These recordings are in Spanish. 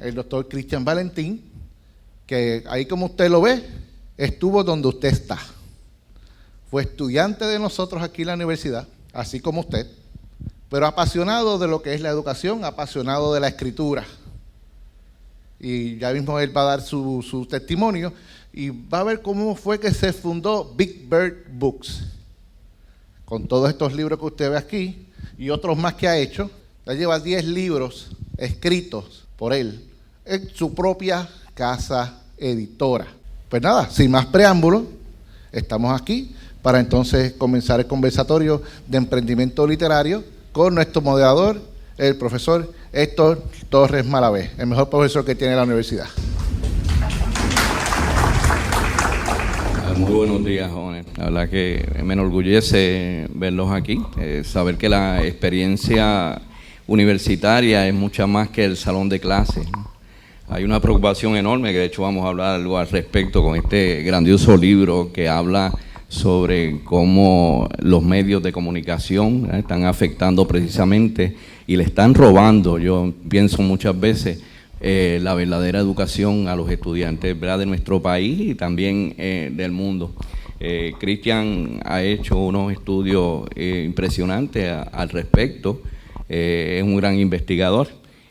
el doctor Cristian Valentín, que ahí como usted lo ve, estuvo donde usted está. Fue estudiante de nosotros aquí en la universidad, así como usted, pero apasionado de lo que es la educación, apasionado de la escritura. Y ya mismo él va a dar su testimonio y va a ver cómo fue que se fundó Big Bird Books. Con todos estos libros que usted ve aquí y otros más que ha hecho, ya lleva 10 libros escritos por él en su propia casa editora. Pues nada, sin más preámbulos, estamos aquí para entonces comenzar el conversatorio de emprendimiento literario con nuestro moderador, el profesor Héctor Torres Malavé, el mejor profesor que tiene la universidad. Muy buenos días, jóvenes. La verdad que me enorgullece verlos aquí, saber que la experiencia universitaria es mucha más que el salón de clases. Hay una preocupación enorme, que de hecho vamos a hablar algo al respecto con este grandioso libro que habla sobre cómo los medios de comunicación están afectando precisamente y le están robando, yo pienso muchas veces, la verdadera educación a los estudiantes, ¿verdad?, de nuestro país y también del mundo. Cristian ha hecho unos estudios impresionantes al respecto, es un gran investigador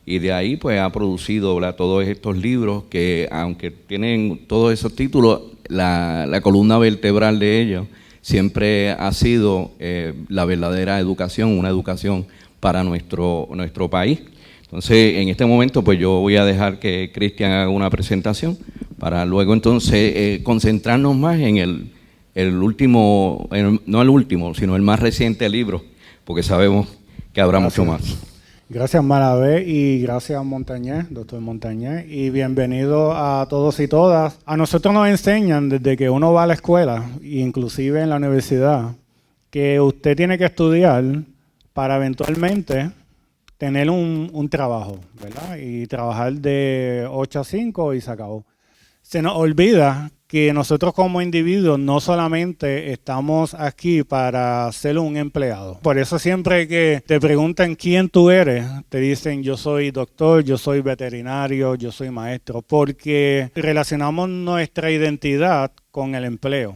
y de ahí pues ha producido, ¿verdad?, todos estos libros que, aunque tienen todos esos títulos, la columna vertebral de ellos siempre ha sido la verdadera educación, una educación para nuestro país. Entonces, en este momento, pues yo voy a dejar que Cristian haga una presentación para luego entonces concentrarnos más en el último, no el último, sino el más reciente libro, porque sabemos que habrá mucho más. Gracias, Malavé, y gracias, Montañez, doctor Montañez, y bienvenido a todos y todas. A nosotros nos enseñan desde que uno va a la escuela, inclusive en la universidad, que usted tiene que estudiar para eventualmente tener un trabajo, ¿verdad? Y trabajar de 8 a 5 y se acabó. Se nos olvida que nosotros como individuos no solamente estamos aquí para ser un empleado. Por eso siempre que te preguntan quién tú eres, te dicen yo soy doctor, yo soy veterinario, yo soy maestro, porque relacionamos nuestra identidad con el empleo.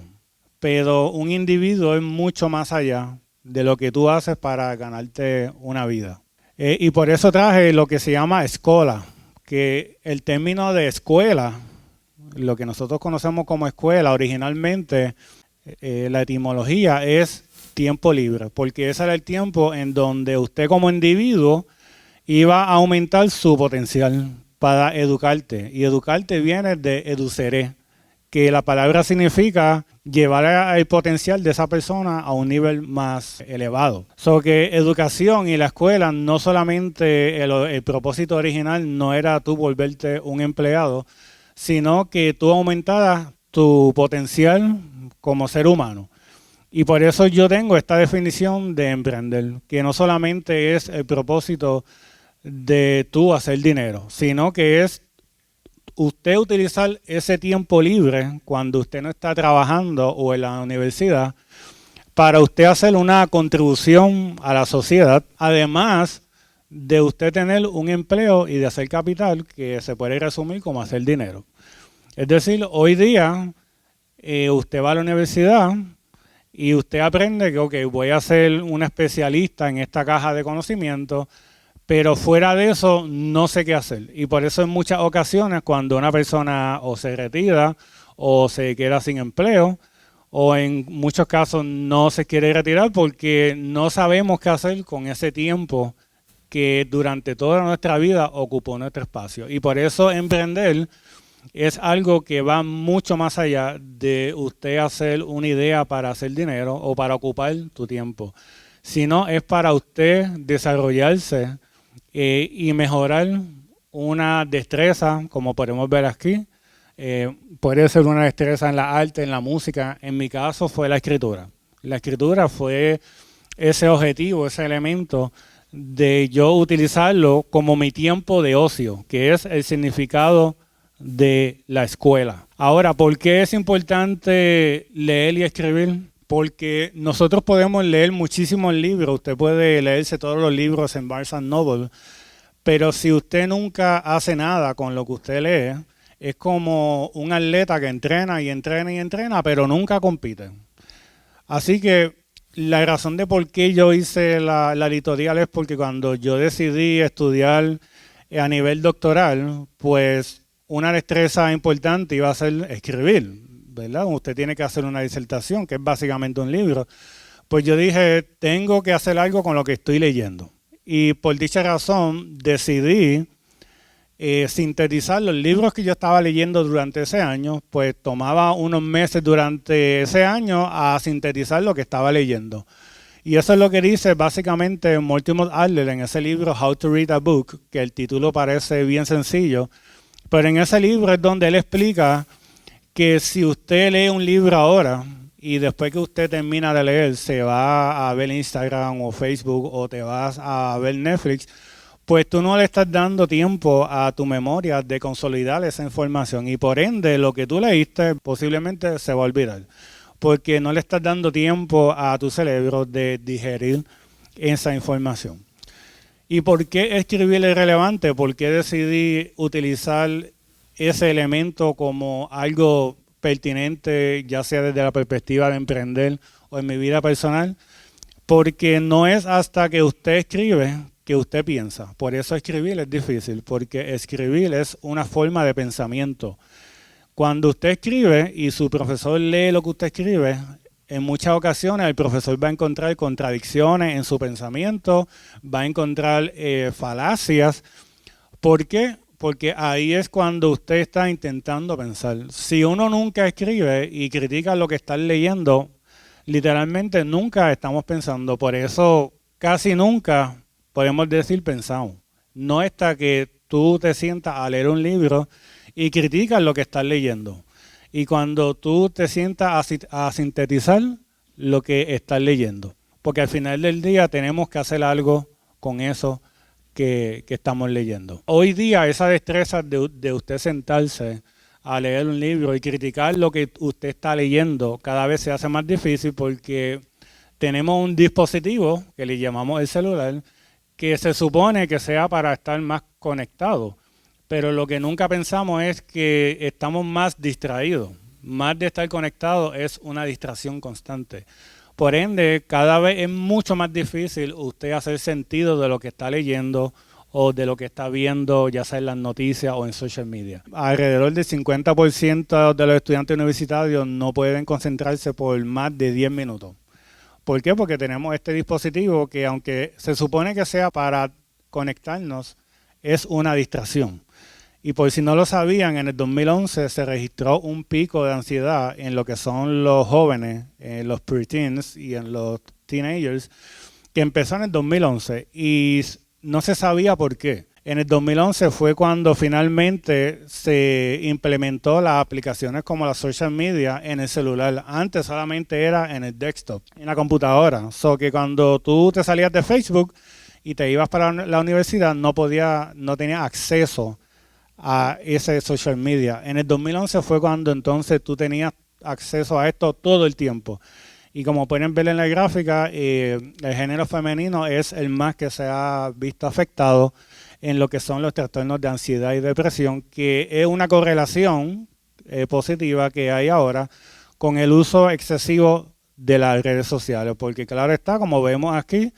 Pero un individuo es mucho más allá de lo que tú haces para ganarte una vida. Y por eso traje lo que se llama escuela, que el término de escuela, lo que nosotros conocemos como escuela, originalmente la etimología es tiempo libre, porque ese era el tiempo en donde usted como individuo iba a aumentar su potencial para educarte. Y educarte viene de educere, que la palabra significa llevar el potencial de esa persona a un nivel más elevado. Que educación y la escuela, no solamente el propósito original no era tú volverte un empleado, sino que tú aumentaras tu potencial como ser humano. Y por eso yo tengo esta definición de emprender, que no solamente es el propósito de tú hacer dinero, sino que es usted utilizar ese tiempo libre cuando usted no está trabajando o en la universidad para usted hacer una contribución a la sociedad, además de usted tener un empleo y de hacer capital que se puede resumir como hacer dinero. Es decir, hoy día usted va a la universidad y usted aprende que okay, voy a ser un especialista en esta caja de conocimiento, pero fuera de eso no sé qué hacer. Y por eso en muchas ocasiones cuando una persona o se retira o se queda sin empleo, o en muchos casos no se quiere retirar porque no sabemos qué hacer con ese tiempo que durante toda nuestra vida ocupó nuestro espacio. Y por eso emprender es algo que va mucho más allá de usted hacer una idea para hacer dinero o para ocupar tu tiempo, sino es para usted desarrollarse y mejorar una destreza, como podemos ver aquí. Puede ser una destreza en la arte, en la música. En mi caso fue la escritura. La escritura fue ese objetivo, ese elemento de yo utilizarlo como mi tiempo de ocio, que es el significado de la escuela. Ahora, ¿por qué es importante leer y escribir? Porque nosotros podemos leer muchísimos libros, usted puede leerse todos los libros en Barnes & Noble, Pero si usted nunca hace nada con lo que usted lee, es como un atleta que entrena y entrena y entrena, pero nunca compite. Así que la razón de por qué yo hice la editorial es porque cuando yo decidí estudiar a nivel doctoral, pues una destreza importante iba a ser escribir, ¿verdad? Usted tiene que hacer una disertación, que es básicamente un libro. Pues yo dije, tengo que hacer algo con lo que estoy leyendo. Y por dicha razón decidí sintetizar los libros que yo estaba leyendo durante ese año, pues tomaba unos meses durante ese año a sintetizar lo que estaba leyendo. Y eso es lo que dice básicamente Mortimer Adler en ese libro How to Read a Book, que el título parece bien sencillo, pero en ese libro es donde él explica que si usted lee un libro ahora y después que usted termina de leer se va a ver Instagram o Facebook o te vas a ver Netflix, pues tú no le estás dando tiempo a tu memoria de consolidar esa información y por ende lo que tú leíste posiblemente se va a olvidar, porque no le estás dando tiempo a tu cerebro de digerir esa información. ¿Y por qué escribir es relevante? ¿Por qué decidí utilizar ese elemento como algo pertinente, ya sea desde la perspectiva de emprender o en mi vida personal? Porque no es hasta que usted escribe que usted piensa. Por eso escribir es difícil, porque escribir es una forma de pensamiento. Cuando usted escribe y su profesor lee lo que usted escribe, en muchas ocasiones el profesor va a encontrar contradicciones en su pensamiento, va a encontrar falacias. ¿Por qué? Porque ahí es cuando usted está intentando pensar. Si uno nunca escribe y critica lo que está leyendo, literalmente nunca estamos pensando. Por eso casi nunca podemos decir pensamos. No hasta que tú te sientas a leer un libro y criticas lo que estás leyendo. Y cuando tú te sientas a sintetizar lo que estás leyendo. Porque al final del día tenemos que hacer algo con eso que estamos leyendo. Hoy día esa destreza de usted sentarse a leer un libro y criticar lo que usted está leyendo cada vez se hace más difícil porque tenemos un dispositivo que le llamamos el celular que se supone que sea para estar más conectado. Pero lo que nunca pensamos es que estamos más distraídos. Más de estar conectados es una distracción constante. Por ende, cada vez es mucho más difícil usted hacer sentido de lo que está leyendo o de lo que está viendo, ya sea en las noticias o en social media. Alrededor del 50% de los estudiantes universitarios no pueden concentrarse por más de 10 minutos. ¿Por qué? Porque tenemos este dispositivo que, aunque se supone que sea para conectarnos, es una distracción. Y por si no lo sabían, en el 2011 se registró un pico de ansiedad en lo que son los jóvenes, en los preteens y en los teenagers, que empezó en el 2011 y no se sabía por qué. En el 2011 fue cuando finalmente se implementó las aplicaciones como la social media en el celular. Antes solamente era en el desktop, en la computadora. So que cuando tú te salías de Facebook y te ibas para la universidad, no tenías acceso a ese social media. En el 2011 fue cuando entonces tú tenías acceso a esto todo el tiempo. Y como pueden ver en la gráfica, el género femenino es el más que se ha visto afectado en lo que son los trastornos de ansiedad y depresión, que es una correlación positiva que hay ahora con el uso excesivo de las redes sociales. Porque claro está, como vemos aquí,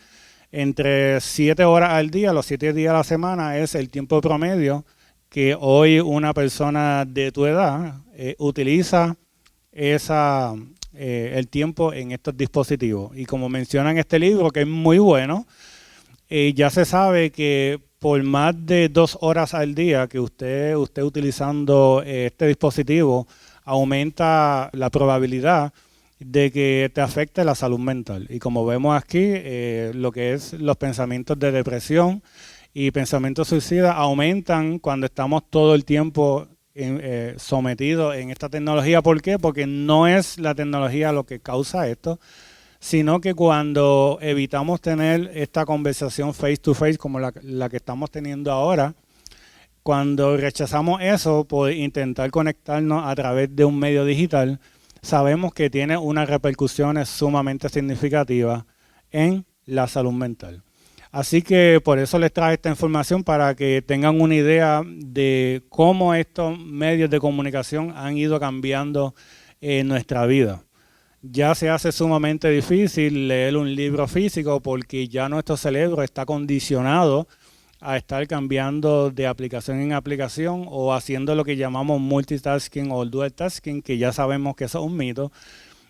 entre 7 horas al día, los 7 días a la semana es el tiempo promedio que hoy una persona de tu edad utiliza el tiempo en estos dispositivos. Y como menciona en este libro, que es muy bueno, ya se sabe que por más de 2 horas al día que usted utilizando este dispositivo, aumenta la probabilidad de que te afecte la salud mental. Y como vemos aquí, lo que es los pensamientos de depresión y pensamientos suicidas aumentan cuando estamos todo el tiempo sometidos en esta tecnología. ¿Por qué? Porque no es la tecnología lo que causa esto, sino que cuando evitamos tener esta conversación face to face como la que estamos teniendo ahora, cuando rechazamos eso por intentar conectarnos a través de un medio digital, sabemos que tiene unas repercusiones sumamente significativas en la salud mental. Así que por eso les traje esta información para que tengan una idea de cómo estos medios de comunicación han ido cambiando nuestra vida. Ya se hace sumamente difícil leer un libro físico porque ya nuestro cerebro está condicionado a estar cambiando de aplicación en aplicación o haciendo lo que llamamos multitasking o dual tasking, que ya sabemos que eso es un mito.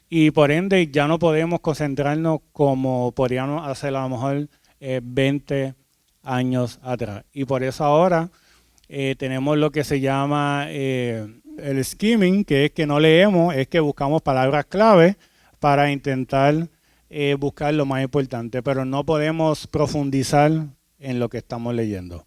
Y por ende ya no podemos concentrarnos como podríamos hacer a lo mejor 20 años atrás. Y por eso ahora tenemos lo que se llama el skimming, que es que no leemos, es que buscamos palabras clave para intentar buscar lo más importante, pero no podemos profundizar en lo que estamos leyendo.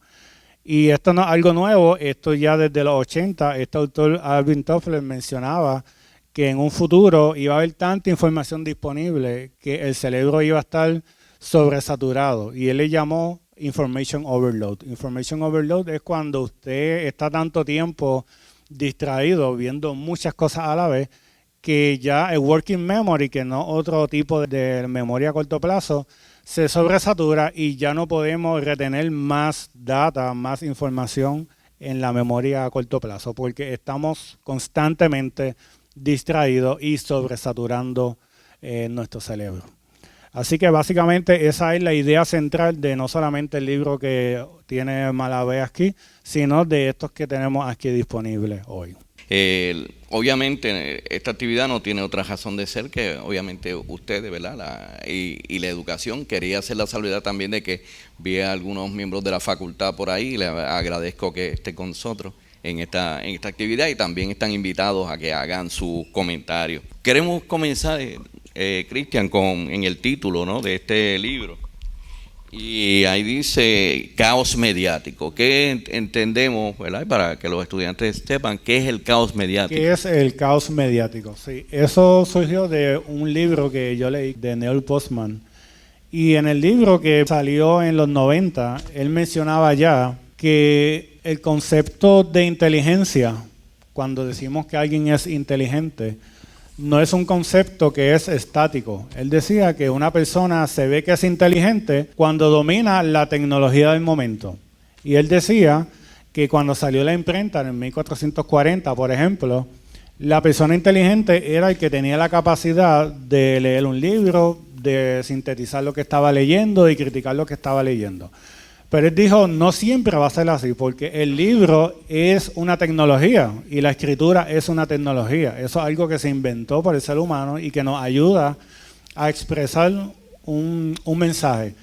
Y esto no es algo nuevo, esto ya desde los 80, este autor Alvin Toffler mencionaba que en un futuro iba a haber tanta información disponible que el cerebro iba a estar sobresaturado, y él le llamó information overload. Information overload es cuando usted está tanto tiempo distraído viendo muchas cosas a la vez que ya el working memory, que no otro tipo de memoria a corto plazo, se sobresatura y ya no podemos retener más data, más información en la memoria a corto plazo porque estamos constantemente distraídos y sobresaturando nuestro cerebro. Así que básicamente esa es la idea central de no solamente el libro que tiene Malavé aquí, sino de estos que tenemos aquí disponibles hoy. Obviamente esta actividad no tiene otra razón de ser que obviamente ustedes, ¿verdad? Y la educación. Quería hacer la salvedad también de que vi a algunos miembros de la facultad por ahí y les agradezco que estén con nosotros en esta actividad y también están invitados a que hagan sus comentarios. Queremos comenzar, Cristian, en el título, ¿no?, de este libro. Y ahí dice caos mediático. ¿Qué entendemos, verdad? Para que los estudiantes sepan qué es el caos mediático. ¿Qué es el caos mediático? Sí, eso surgió de un libro que yo leí de Neil Postman. Y en el libro que salió en los 90, él mencionaba ya que el concepto de inteligencia, cuando decimos que alguien es inteligente, no es un concepto que es estático. Él decía que una persona se ve que es inteligente cuando domina la tecnología del momento. Y él decía que cuando salió la imprenta en 1440, por ejemplo, la persona inteligente era el que tenía la capacidad de leer un libro, de sintetizar lo que estaba leyendo y criticar lo que estaba leyendo. Pero él dijo, no siempre va a ser así, porque el libro es una tecnología y la escritura es una tecnología. Eso es algo que se inventó por el ser humano y que nos ayuda a expresar un mensaje.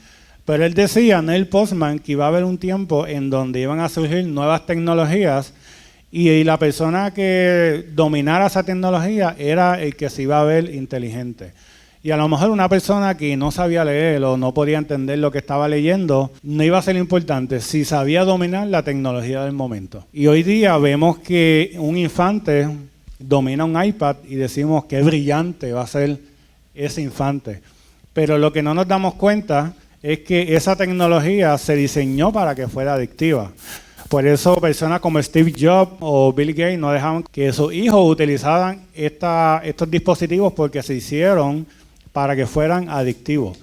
Pero él decía, Neil Postman, que iba a haber un tiempo en donde iban a surgir nuevas tecnologías y la persona que dominara esa tecnología era el que se iba a ver inteligente. Y a lo mejor una persona que no sabía leer o no podía entender lo que estaba leyendo, no iba a ser importante si sabía dominar la tecnología del momento. Y hoy día vemos que un infante domina un iPad y decimos qué brillante va a ser ese infante. Pero lo que no nos damos cuenta es que esa tecnología se diseñó para que fuera adictiva. Por eso personas como Steve Jobs o Bill Gates no dejaban que sus hijos utilizaran estos dispositivos porque se hicieron para que fueran adictivos.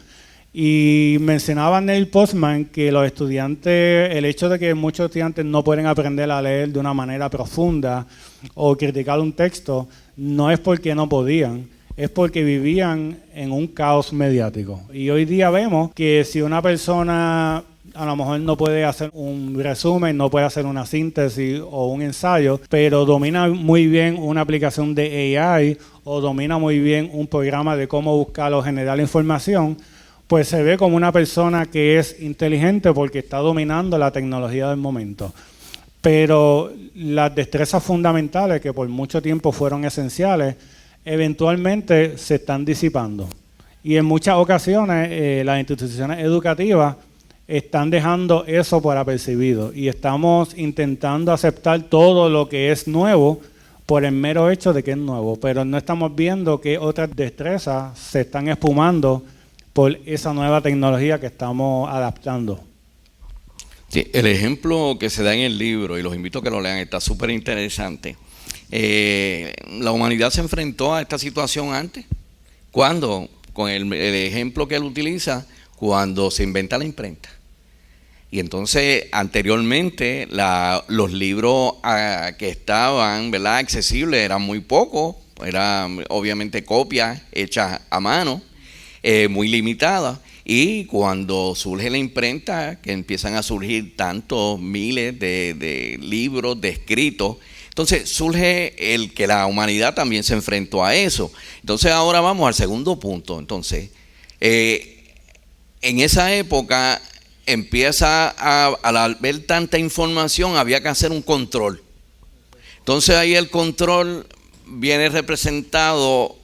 Y mencionaba Neil Postman que los estudiantes, el hecho de que muchos estudiantes no pueden aprender a leer de una manera profunda o criticar un texto, no es porque no podían, es porque vivían en un caos mediático. Y hoy día vemos que si una persona a lo mejor no puede hacer un resumen, no puede hacer una síntesis o un ensayo, pero domina muy bien una aplicación de AI o domina muy bien un programa de cómo buscar o generar información, pues se ve como una persona que es inteligente porque está dominando la tecnología del momento. Pero las destrezas fundamentales, que por mucho tiempo fueron esenciales, eventualmente se están disipando. Y en muchas ocasiones las instituciones educativas están dejando eso por apercibido y estamos intentando aceptar todo lo que es nuevo por el mero hecho de que es nuevo, pero no estamos viendo que otras destrezas se están espumando por esa nueva tecnología que estamos adaptando. Sí, el ejemplo que se da en el libro, y los invito a que lo lean, está súper interesante. La humanidad se enfrentó a esta situación antes. ¿Cuándo? Con el ejemplo que él utiliza, cuando se inventa la imprenta. Y entonces, anteriormente, los libros que estaban, ¿verdad?, accesibles eran muy pocos, eran obviamente copias hechas a mano, muy limitadas. Y cuando surge la imprenta, que empiezan a surgir tantos miles de libros, de escritos, entonces surge el que la humanidad también se enfrentó a eso. Entonces ahora vamos al segundo punto. Entonces, en esa época empieza al ver tanta información, había que hacer un control. Entonces ahí el control viene representado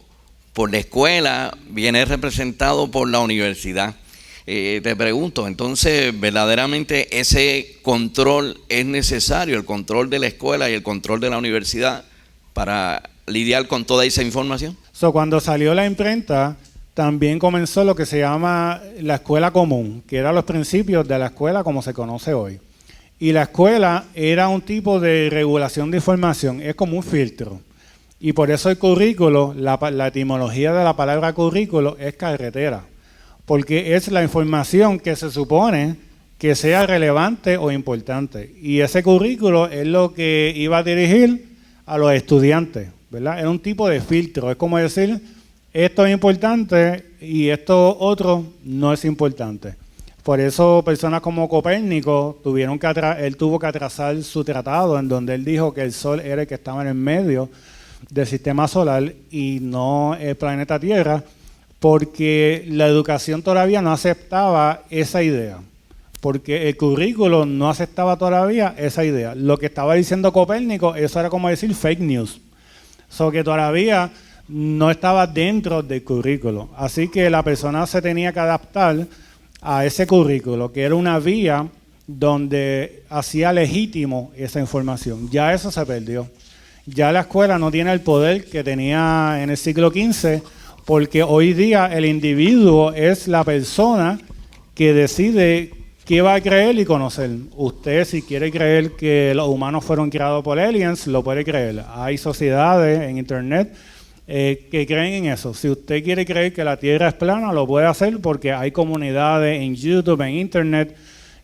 por la escuela, viene representado por la universidad. Te pregunto, entonces, ¿verdaderamente ese control es necesario, el control de la escuela y el control de la universidad para lidiar con toda esa información? Cuando salió la imprenta, también comenzó lo que se llama la escuela común, que eran los principios de la escuela como se conoce hoy. Y la escuela era un tipo de regulación de información, es como un filtro. Y por eso el currículo, la etimología de la palabra currículo es carretera, porque es la información que se supone que sea relevante o importante. Y ese currículo es lo que iba a dirigir a los estudiantes, ¿verdad? Era un tipo de filtro, es como decir, esto es importante y esto otro no es importante. Por eso personas como Copérnico él tuvo que atrasar su tratado en donde él dijo que el Sol era el que estaba en el medio del sistema solar y no el planeta Tierra, porque la educación todavía no aceptaba esa idea, porque el currículo no aceptaba todavía esa idea. Lo que estaba diciendo Copérnico, eso era como decir fake news, que todavía no estaba dentro del currículo. Así que la persona se tenía que adaptar a ese currículo, que era una vía donde hacía legítimo esa información. Ya eso se perdió. Ya la escuela no tiene el poder que tenía en el siglo XV, porque hoy día el individuo es la persona que decide qué va a creer y conocer. Usted, si quiere creer que los humanos fueron creados por aliens, lo puede creer. Hay sociedades en internet que creen en eso. Si usted quiere creer que la Tierra es plana, lo puede hacer porque hay comunidades en YouTube, en internet,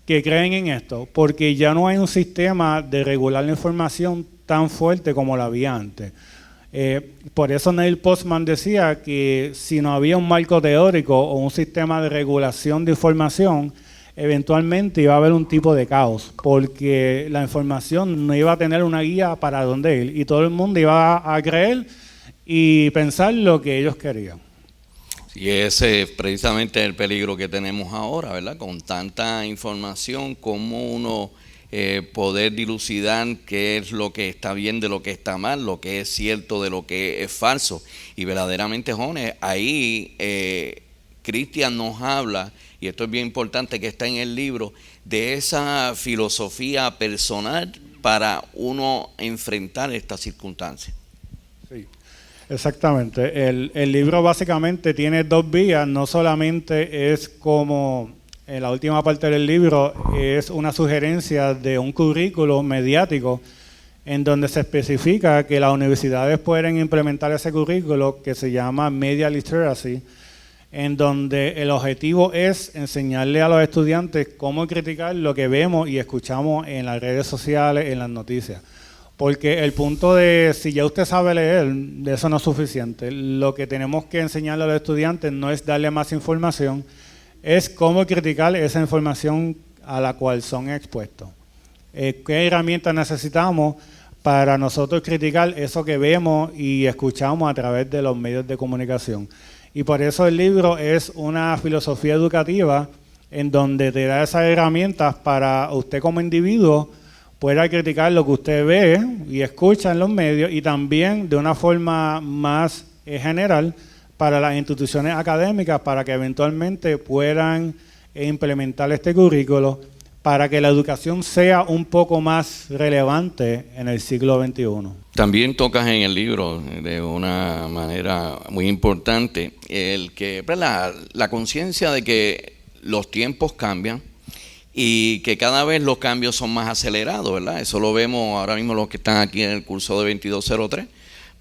que creen en esto, porque ya no hay un sistema de regular la información tan fuerte como la había antes. Por eso Neil Postman decía que si no había un marco teórico o un sistema de regulación de información, eventualmente iba a haber un tipo de caos, porque la información no iba a tener una guía para dónde ir y todo el mundo iba a creer y pensar lo que ellos querían. Y ese es precisamente el peligro que tenemos ahora, ¿verdad? Con tanta información, cómo uno poder dilucidar qué es lo que está bien de lo que está mal, lo que es cierto de lo que es falso. Y verdaderamente, jóvenes, ahí Cristian nos habla, y esto es bien importante que está en el libro, de esa filosofía personal para uno enfrentar estas circunstancias. Sí, exactamente. El libro básicamente tiene dos vías, no solamente es como en la última parte del libro es una sugerencia de un currículo mediático en donde se especifica que las universidades pueden implementar ese currículo que se llama Media Literacy, en donde el objetivo es enseñarle a los estudiantes cómo criticar lo que vemos y escuchamos en las redes sociales, en las noticias. Porque el punto de, si ya usted sabe leer, de eso no es suficiente. Lo que tenemos que enseñarle a los estudiantes no es darle más información, es cómo criticar esa información a la cual son expuestos. ¿Qué herramientas necesitamos para nosotros criticar eso que vemos y escuchamos a través de los medios de comunicación? Y por eso el libro es una filosofía educativa en donde te da esas herramientas para usted como individuo pueda criticar lo que usted ve y escucha en los medios y también de una forma más general para las instituciones académicas para que eventualmente puedan implementar este currículo para que la educación sea un poco más relevante en el siglo XXI. También tocas en el libro de una manera muy importante el que la conciencia de que los tiempos cambian y que cada vez los cambios son más acelerados, ¿verdad? Eso lo vemos ahora mismo los que están aquí en el curso de 2203.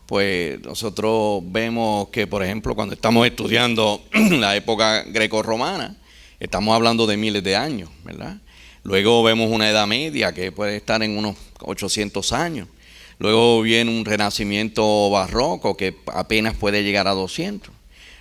Pues nosotros vemos que, por ejemplo, cuando estamos estudiando la época grecorromana, estamos hablando de miles de años, ¿verdad? Luego vemos una edad media que puede estar en unos 800 años. Luego viene un renacimiento barroco que apenas puede llegar a 200.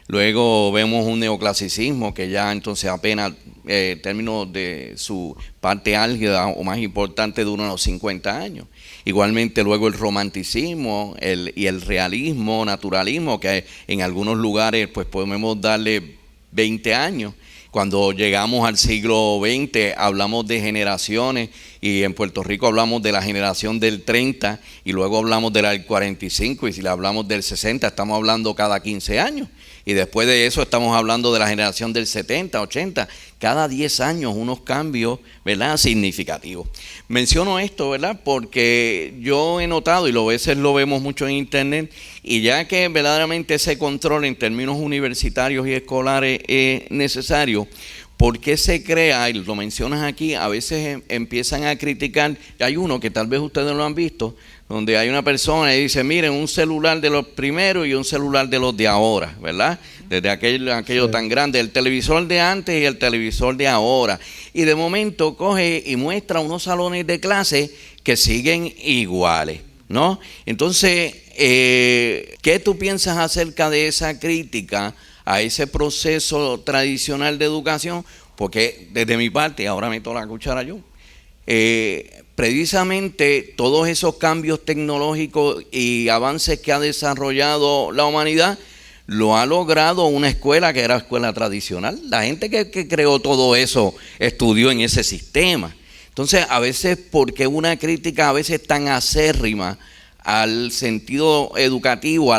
Luego vemos un neoclasicismo que ya entonces apenas, en términos de su parte álgida o más importante, dura unos 50 años. Igualmente luego el romanticismo y el realismo, naturalismo, que en algunos lugares pues podemos darle 20 años. Cuando llegamos al siglo XX hablamos de generaciones y en Puerto Rico hablamos de la generación del 30 y luego hablamos de la del 45 y si le hablamos del 60 estamos hablando cada 15 años. Y después de eso estamos hablando de la generación del 70, 80, cada 10 años unos cambios, ¿verdad?, significativos. Menciono esto, ¿verdad?, porque yo he notado, y a veces lo vemos mucho en internet, y ya que verdaderamente ese control en términos universitarios y escolares es necesario, ¿por qué se crea? Y lo mencionas aquí, a veces empiezan a criticar, hay uno que tal vez ustedes lo han visto, donde hay una persona y dice, miren, un celular de los primeros y un celular de los de ahora, ¿verdad? Desde aquello sí, tan grande, el televisor de antes y el televisor de ahora. Y de momento coge y muestra unos salones de clase que siguen iguales, ¿no? Entonces, ¿qué tú piensas acerca de esa crítica a ese proceso tradicional de educación? Porque desde mi parte, ahora meto la cuchara yo, precisamente todos esos cambios tecnológicos y avances que ha desarrollado la humanidad lo ha logrado una escuela que era escuela tradicional. La gente que creó todo eso estudió en ese sistema. Entonces, a veces, ¿por qué una crítica a veces tan acérrima al sentido educativo, a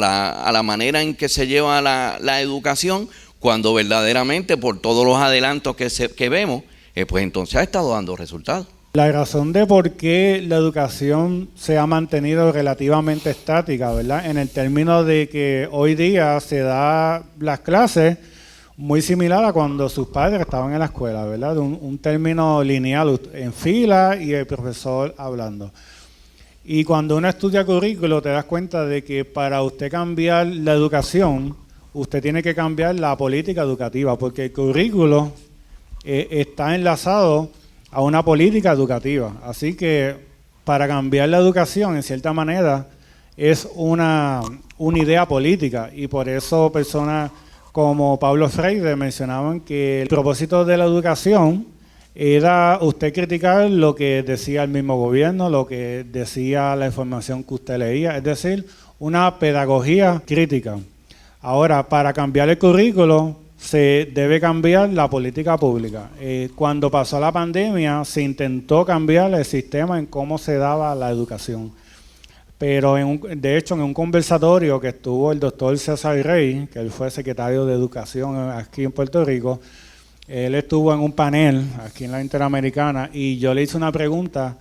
la manera en que se lleva la educación, cuando verdaderamente por todos los adelantos que vemos, pues entonces ha estado dando resultados? La razón de por qué la educación se ha mantenido relativamente estática, ¿verdad? En el término de que hoy día se da las clases muy similar a cuando sus padres estaban en la escuela, ¿verdad? Un término lineal en fila y el profesor hablando. Y cuando uno estudia currículo te das cuenta de que para usted cambiar la educación, usted tiene que cambiar la política educativa, porque el currículo está enlazado a una política educativa. Así que para cambiar la educación, en cierta manera, es una idea política. Y por eso personas como Pablo Freire mencionaban que el propósito de la educación era usted criticar lo que decía el mismo gobierno, lo que decía la información que usted leía, es decir, una pedagogía crítica. Ahora, para cambiar el currículo, se debe cambiar la política pública. Cuando pasó la pandemia, se intentó cambiar el sistema en cómo se daba la educación. Pero de hecho, en un conversatorio que estuvo el doctor César Rey, que él fue secretario de Educación aquí en Puerto Rico, él estuvo en un panel aquí en la Interamericana y yo le hice una pregunta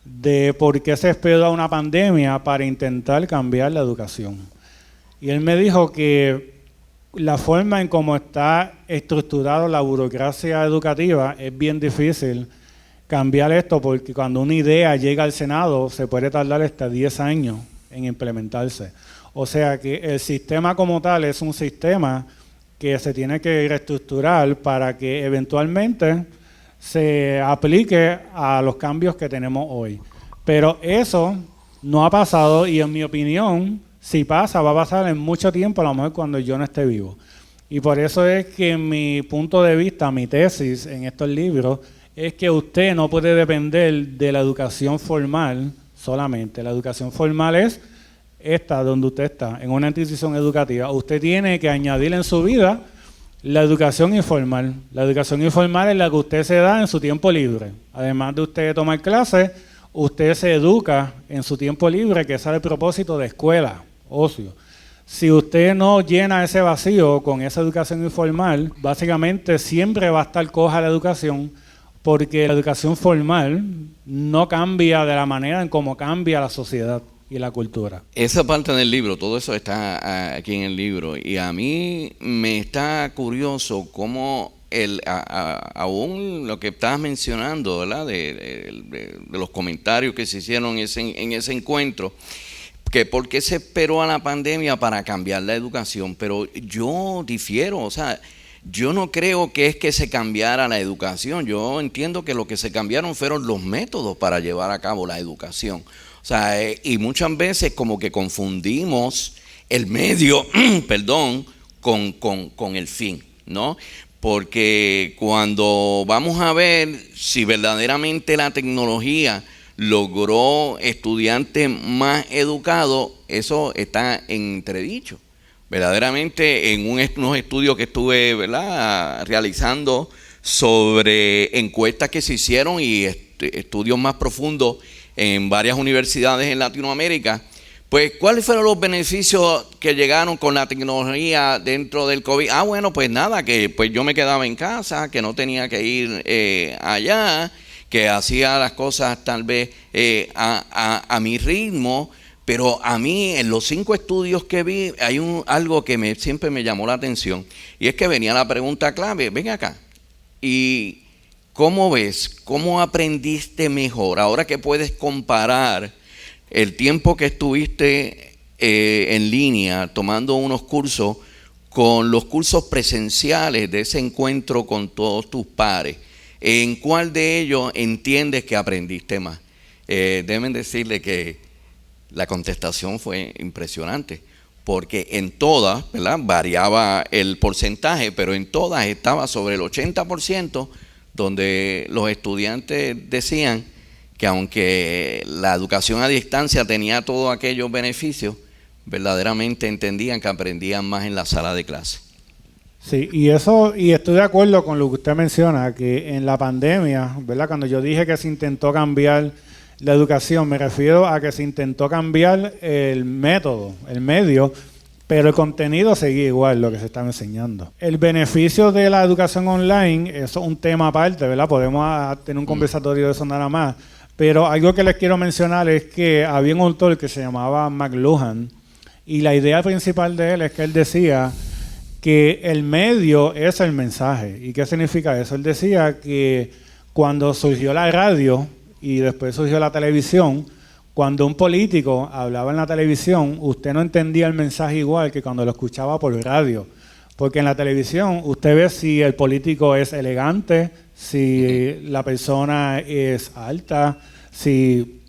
de por qué se esperó una pandemia para intentar cambiar la educación. Y él me dijo que la forma en cómo está estructurada la burocracia educativa es bien difícil cambiar esto porque cuando una idea llega al Senado se puede tardar hasta 10 años en implementarse. O sea que el sistema como tal es un sistema que se tiene que reestructurar para que eventualmente se aplique a los cambios que tenemos hoy. Pero eso no ha pasado y en mi opinión, si pasa, va a pasar en mucho tiempo, a lo mejor cuando yo no esté vivo. Y por eso es que mi punto de vista, mi tesis en estos libros, es que usted no puede depender de la educación formal solamente. La educación formal es esta, donde usted está, en una institución educativa. Usted tiene que añadir en su vida la educación informal. La educación informal es la que usted se da en su tiempo libre. Además de usted tomar clases, usted se educa en su tiempo libre, que ese es el propósito de escuela, ocio. Si usted no llena ese vacío con esa educación informal, básicamente siempre va a estar coja la educación, porque la educación formal no cambia de la manera en cómo cambia la sociedad y la cultura. Esa parte del libro, todo eso está aquí en el libro, y a mí me está curioso cómo aún lo que estabas mencionando, ¿verdad? De los comentarios que se hicieron en ese encuentro, que por qué se esperó a la pandemia para cambiar la educación, pero yo difiero, o sea, yo no creo que es que se cambiara la educación. Yo entiendo que lo que se cambiaron fueron los métodos para llevar a cabo la educación. O sea, y muchas veces como que confundimos el medio, perdón, con el fin, ¿no? Porque cuando vamos a ver si verdaderamente la tecnología logró estudiantes más educados, eso está en entredicho. Verdaderamente en unos estudios que estuve, ¿verdad?, realizando sobre encuestas que se hicieron y estudios más profundos en varias universidades en Latinoamérica, pues ¿cuáles fueron los beneficios que llegaron con la tecnología dentro del COVID? Bueno, pues nada, que pues yo me quedaba en casa, que no tenía que ir allá, que hacía las cosas tal vez a mi ritmo. Pero a mí, en los 5 estudios que vi, hay algo que siempre me llamó la atención. Y es que venía la pregunta clave: ven acá, ¿y cómo ves? ¿Cómo aprendiste mejor? Ahora que puedes comparar el tiempo que estuviste en línea tomando unos cursos con los cursos presenciales de ese encuentro con todos tus pares, ¿en cuál de ellos entiendes que aprendiste más? Deben decirle que la contestación fue impresionante, porque en todas, ¿verdad?, variaba el porcentaje, pero en todas estaba sobre el 80%, donde los estudiantes decían que aunque la educación a distancia tenía todos aquellos beneficios, verdaderamente entendían que aprendían más en la sala de clase. Sí, y estoy de acuerdo con lo que usted menciona, que en la pandemia, ¿verdad?, cuando yo dije que se intentó cambiar la educación, me refiero a que se intentó cambiar el método, el medio, pero el contenido seguía igual, lo que se estaba enseñando. El beneficio de la educación online, eso es un tema aparte, ¿verdad? Podemos tener un conversatorio de eso nada más. Pero algo que les quiero mencionar es que había un autor que se llamaba McLuhan, y la idea principal de él es que él decía que el medio es el mensaje. ¿Y qué significa eso? Él decía que cuando surgió la radio y después surgió la televisión, cuando un político hablaba en la televisión, usted no entendía el mensaje igual que cuando lo escuchaba por radio. Porque en la televisión usted ve si el político es elegante, si la persona es alta, si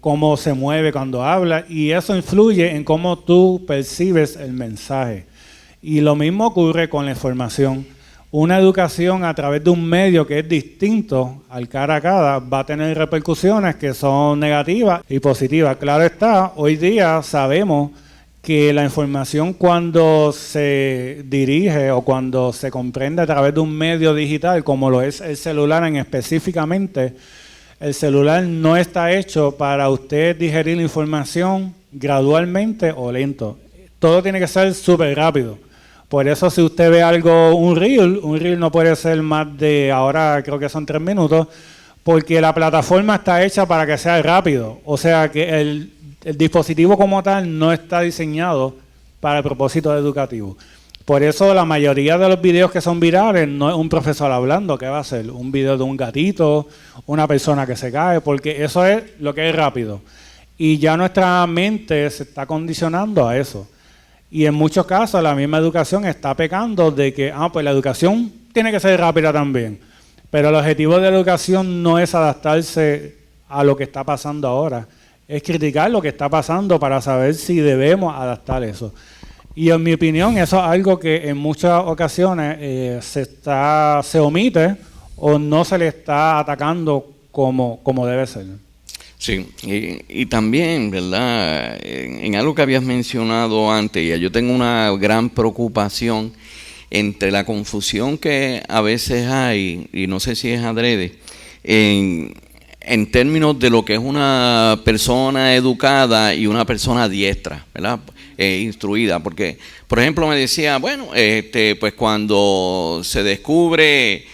cómo se mueve cuando habla, y eso influye en cómo tú percibes el mensaje. Y lo mismo ocurre con la información. Una educación a través de un medio que es distinto al cara a cara va a tener repercusiones que son negativas y positivas. Claro está, hoy día sabemos que la información cuando se dirige o cuando se comprende a través de un medio digital, como lo es el celular específicamente, el celular no está hecho para usted digerir la información gradualmente o lento. Todo tiene que ser súper rápido. Por eso si usted ve algo, un reel no puede ser más de, ahora creo que son 3 minutos, porque la plataforma está hecha para que sea rápido. O sea que el dispositivo como tal no está diseñado para el propósito educativo. Por eso la mayoría de los videos que son virales no es un profesor hablando. ¿Qué va a hacer? Un video de un gatito, una persona que se cae, porque eso es lo que es rápido. Y ya nuestra mente se está condicionando a eso. Y en muchos casos la misma educación está pecando de que, pues la educación tiene que ser rápida también. Pero el objetivo de la educación no es adaptarse a lo que está pasando ahora. Es criticar lo que está pasando para saber si debemos adaptar eso. Y en mi opinión eso es algo que en muchas ocasiones se omite o no se le está atacando como debe ser. Sí, y también, ¿verdad?, en algo que habías mencionado antes, ya yo tengo una gran preocupación entre la confusión que a veces hay, y no sé si es adrede, en términos de lo que es una persona educada y una persona diestra, ¿verdad?, instruida. Porque, por ejemplo, me decía, bueno, pues cuando se descubre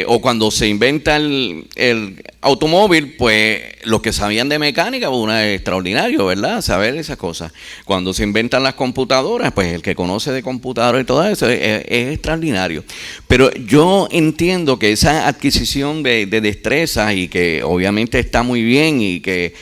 o cuando se inventa el automóvil, pues los que sabían de mecánica, pues es extraordinario, ¿verdad?, saber esas cosas. Cuando se inventan las computadoras, pues el que conoce de computadoras y todo eso es extraordinario. Pero yo entiendo que esa adquisición de destrezas, y que obviamente está muy bien y que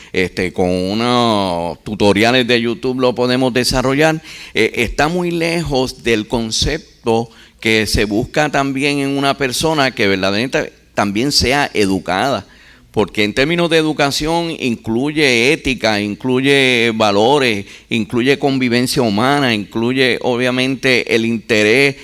con unos tutoriales de YouTube lo podemos desarrollar, está muy lejos del concepto que se busca también en una persona que verdaderamente también sea educada, porque en términos de educación incluye ética, incluye valores, incluye convivencia humana, incluye obviamente el interés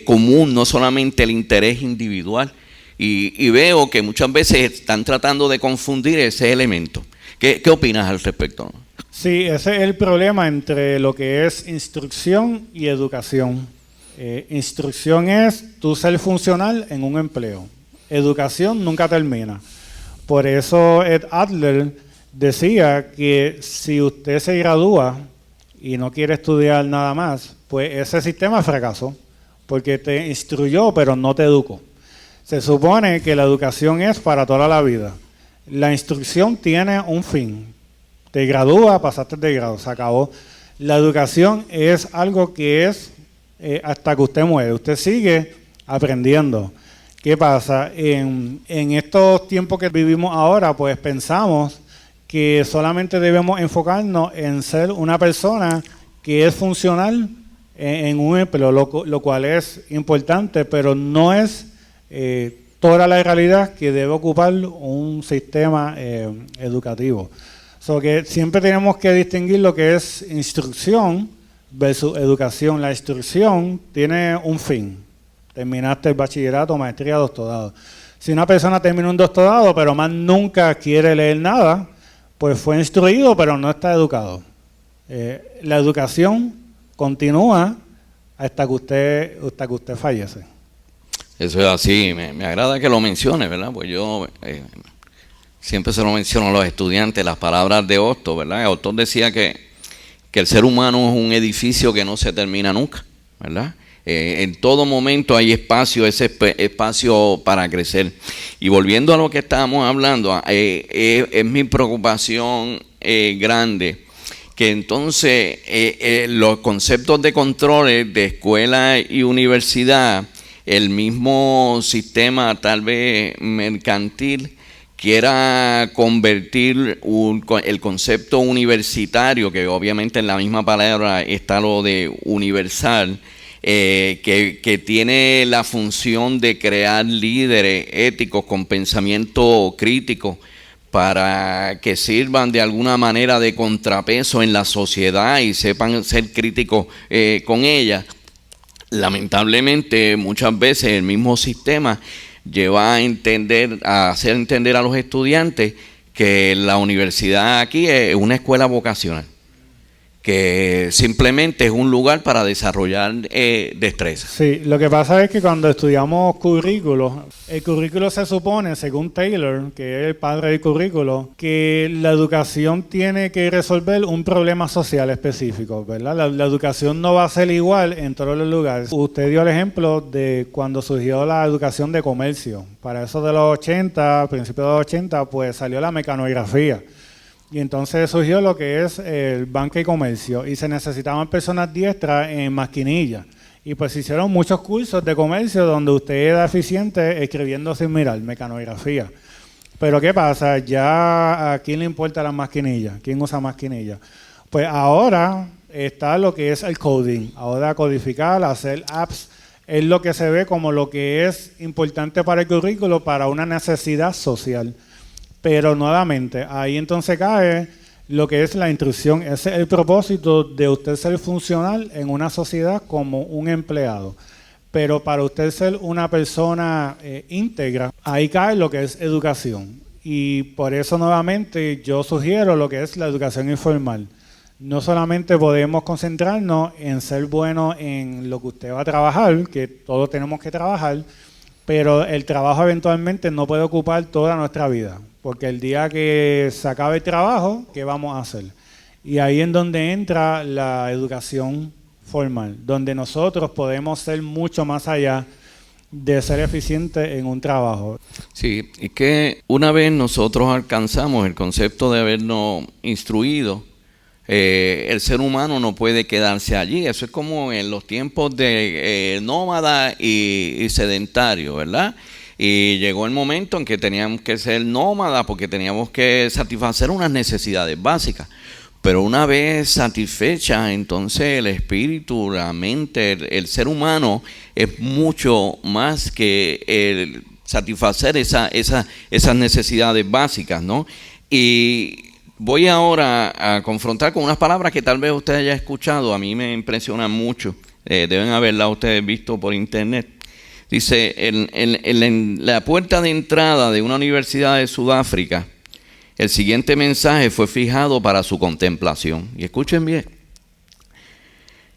común, no solamente el interés individual. Y veo que muchas veces están tratando de confundir ese elemento. ¿Qué opinas al respecto? Sí, ese es el problema entre lo que es instrucción y educación. Instrucción es tú ser funcional en un empleo. Educación nunca termina. Por eso Ed Adler decía que si usted se gradúa y no quiere estudiar nada más, pues ese sistema fracasó, porque te instruyó pero no te educó. Se supone que la educación es para toda la vida. La instrucción tiene un fin. Te gradúa, pasaste de grado, se acabó. La educación es algo que es hasta que usted muere. Usted sigue aprendiendo. ¿Qué pasa? En estos tiempos que vivimos ahora, pues pensamos que solamente debemos enfocarnos en ser una persona que es funcional en un empleo, lo cual es importante, pero no es toda la realidad que debe ocupar un sistema educativo. So que siempre tenemos que distinguir lo que es instrucción versus educación. La instrucción tiene un fin. Terminaste el bachillerato, maestría, doctorado. Si una persona termina un doctorado, pero más nunca quiere leer nada, pues fue instruido, pero no está educado. La educación continúa hasta que usted fallece. Eso es así. Me agrada que lo menciones, ¿verdad? Pues yo siempre se lo menciono a los estudiantes, las palabras de Otto, ¿verdad? Otto decía que el ser humano es un edificio que no se termina nunca, ¿verdad? En todo momento hay espacio, ese espacio para crecer. Y volviendo a lo que estábamos hablando, es mi preocupación grande que entonces los conceptos de controles de escuela y universidad, el mismo sistema tal vez mercantil, quiera convertir el concepto universitario, que obviamente en la misma palabra está lo de universal, que tiene la función de crear líderes éticos con pensamiento crítico para que sirvan de alguna manera de contrapeso en la sociedad y sepan ser críticos con ella. Lamentablemente, muchas veces el mismo sistema lleva a hacer entender a los estudiantes que la universidad aquí es una escuela vocacional, que simplemente es un lugar para desarrollar destrezas. Sí, lo que pasa es que cuando estudiamos currículos, el currículo se supone, según Taylor, que es el padre del currículo, que la educación tiene que resolver un problema social específico, ¿verdad? La educación no va a ser igual en todos los lugares. Usted dio el ejemplo de cuando surgió la educación de comercio. Para eso de los 80, principios de los 80, pues salió la mecanografía. Y entonces surgió lo que es el banca y comercio y se necesitaban personas diestras en maquinilla. Y pues se hicieron muchos cursos de comercio donde usted era eficiente escribiendo sin mirar, mecanografía. Pero ¿qué pasa? Ya ¿a quién le importa las maquinillas? ¿Quién usa maquinillas? Pues ahora está lo que es el coding. Ahora codificar, hacer apps, es lo que se ve como lo que es importante para el currículo, para una necesidad social. Pero nuevamente, ahí entonces cae lo que es la instrucción. Ese es el propósito de usted ser funcional en una sociedad como un empleado. Pero para usted ser una persona íntegra, ahí cae lo que es educación. Y por eso nuevamente yo sugiero lo que es la educación informal. No solamente podemos concentrarnos en ser buenos en lo que usted va a trabajar, que todos tenemos que trabajar, pero el trabajo eventualmente no puede ocupar toda nuestra vida. Porque el día que se acabe el trabajo, ¿qué vamos a hacer? Y ahí es donde entra la educación formal, donde nosotros podemos ser mucho más allá de ser eficientes en un trabajo. Sí, es que una vez nosotros alcanzamos el concepto de habernos instruido, el ser humano no puede quedarse allí. Eso es como en los tiempos de nómada y sedentario, ¿verdad? Y llegó el momento en que teníamos que ser nómadas porque teníamos que satisfacer unas necesidades básicas. Pero una vez satisfecha, entonces el espíritu, la mente, el ser humano es mucho más que el satisfacer esas necesidades básicas, ¿no? Y voy ahora a confrontar con unas palabras que tal vez usted haya escuchado, a mí me impresionan mucho, deben haberlas ustedes visto por internet. Dice, en la puerta de entrada de una universidad de Sudáfrica, el siguiente mensaje fue fijado para su contemplación. Y escuchen bien.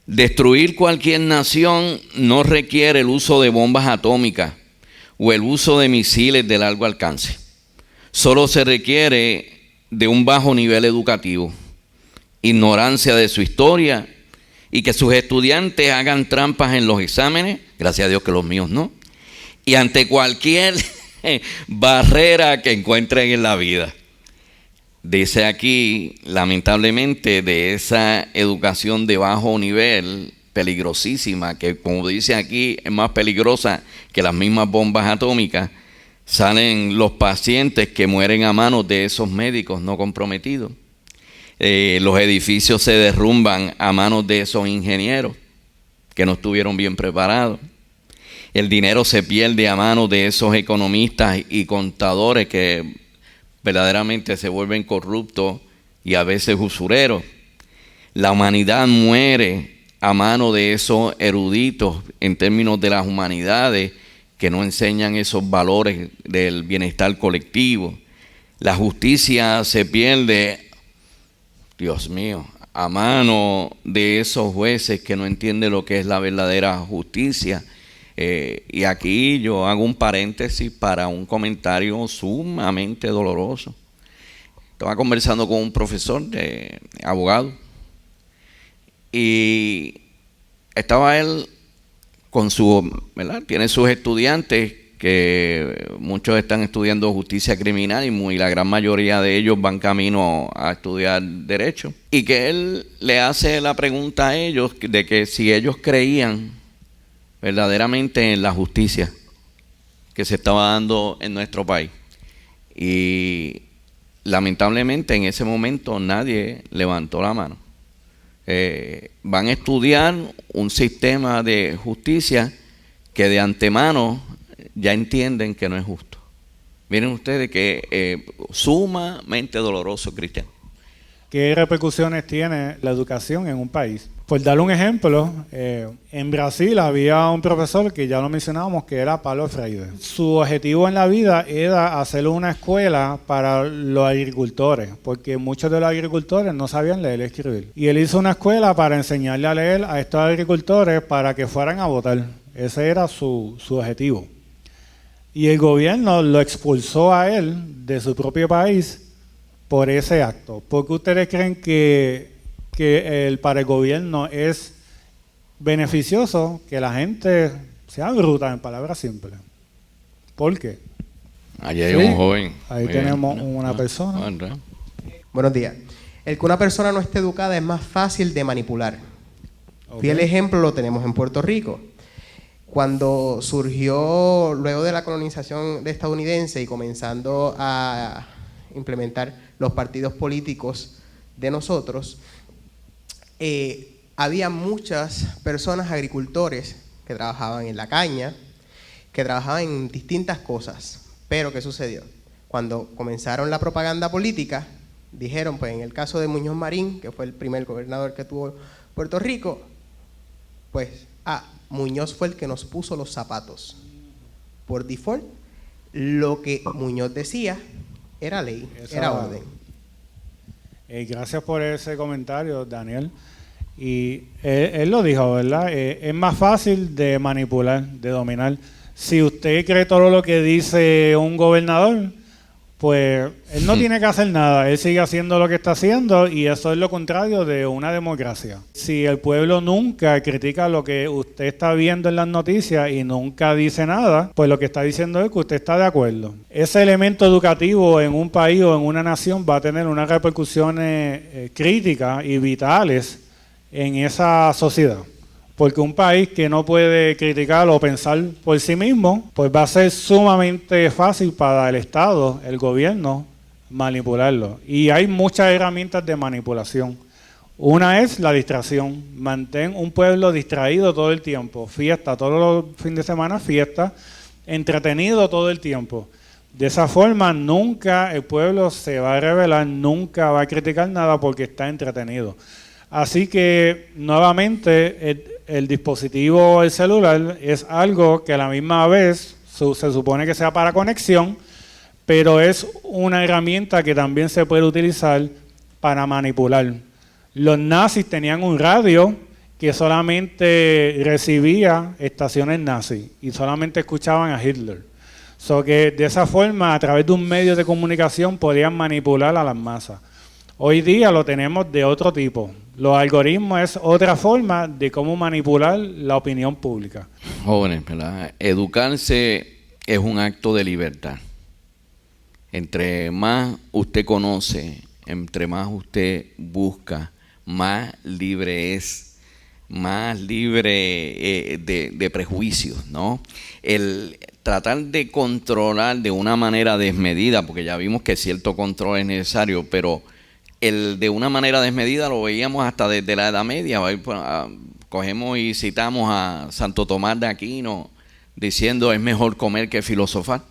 Destruir cualquier nación no requiere el uso de bombas atómicas o el uso de misiles de largo alcance. Solo se requiere de un bajo nivel educativo, ignorancia de su historia y que sus estudiantes hagan trampas en los exámenes, gracias a Dios que los míos no, y ante cualquier barrera que encuentren en la vida. Dice aquí, lamentablemente, de esa educación de bajo nivel, peligrosísima, que como dice aquí, es más peligrosa que las mismas bombas atómicas, salen los pacientes que mueren a manos de esos médicos no comprometidos. Los edificios se derrumban a manos de esos ingenieros que no estuvieron bien preparados. El dinero se pierde a manos de esos economistas y contadores que verdaderamente se vuelven corruptos y a veces usureros. La humanidad muere a mano de esos eruditos en términos de las humanidades que no enseñan esos valores del bienestar colectivo. La justicia se pierde, Dios mío, a mano de esos jueces que no entienden lo que es la verdadera justicia. Y aquí yo hago un paréntesis para un comentario sumamente doloroso. Estaba conversando con un profesor de abogado y estaba él con ¿verdad? Tiene sus estudiantes que muchos están estudiando justicia criminal y la gran mayoría de ellos van camino a estudiar derecho. Y que él le hace la pregunta a ellos de que si ellos creían verdaderamente en la justicia que se estaba dando en nuestro país. Y lamentablemente en ese momento nadie levantó la mano. Van a estudiar un sistema de justicia que de antemano ya entienden que no es justo. Miren ustedes que sumamente doloroso, Cristian. ¿Qué repercusiones tiene la educación en un país? Por darle un ejemplo, en Brasil había un profesor que ya lo mencionábamos que era Paulo Freire. Su objetivo en la vida era hacer una escuela para los agricultores, porque muchos de los agricultores no sabían leer y escribir. Y él hizo una escuela para enseñarle a leer a estos agricultores para que fueran a votar. Ese era su objetivo. Y el gobierno lo expulsó a él de su propio país por ese acto. ¿Por qué ustedes creen que para el gobierno es beneficioso que la gente sea bruta, en palabras simples? ¿Por qué? Allí hay un joven. Ahí tenemos una persona. Buenos días. El que una persona no esté educada es más fácil de manipular. Fiel ejemplo lo tenemos en Puerto Rico. Cuando surgió, luego de la colonización estadounidense y comenzando a implementar los partidos políticos de nosotros, había muchas personas, agricultores, que trabajaban en la caña, que trabajaban en distintas cosas. Pero, ¿qué sucedió? Cuando comenzaron la propaganda política, dijeron, pues en el caso de Muñoz Marín, que fue el primer gobernador que tuvo Puerto Rico, pues, Muñoz fue el que nos puso los zapatos. Por default, lo que Muñoz decía era ley, era orden. Gracias por ese comentario, Daniel. Y él lo dijo, ¿verdad? Es más fácil de manipular, de dominar. Si usted cree todo lo que dice un gobernador, pues él no tiene que hacer nada. Él sigue haciendo lo que está haciendo y eso es lo contrario de una democracia. Si el pueblo nunca critica lo que usted está viendo en las noticias y nunca dice nada, pues lo que está diciendo es que usted está de acuerdo. Ese elemento educativo en un país o en una nación va a tener unas repercusiones críticas y vitales en esa sociedad. Porque un país que no puede criticar o pensar por sí mismo, pues va a ser sumamente fácil para el Estado, el gobierno, manipularlo. Y hay muchas herramientas de manipulación. Una es la distracción. Mantén un pueblo distraído todo el tiempo. Fiesta, todos los fines de semana, fiesta. Entretenido todo el tiempo. De esa forma, nunca el pueblo se va a rebelar, nunca va a criticar nada porque está entretenido. Así que, nuevamente, el dispositivo, el celular, es algo que a la misma vez se supone que sea para conexión, pero es una herramienta que también se puede utilizar para manipular. Los nazis tenían un radio que solamente recibía estaciones nazis y solamente escuchaban a Hitler. So que de esa forma, a través de un medio de comunicación, podían manipular a las masas. Hoy día lo tenemos de otro tipo. Los algoritmos es otra forma de cómo manipular la opinión pública. Jóvenes, ¿verdad? Educarse es un acto de libertad. Entre más usted conoce, entre más usted busca, más libre es, más libre de prejuicios, ¿no? El tratar de controlar de una manera desmedida, porque ya vimos que cierto control es necesario, pero el de una manera desmedida lo veíamos hasta desde la Edad Media. Cogemos y citamos a Santo Tomás de Aquino diciendo es mejor comer que filosofar,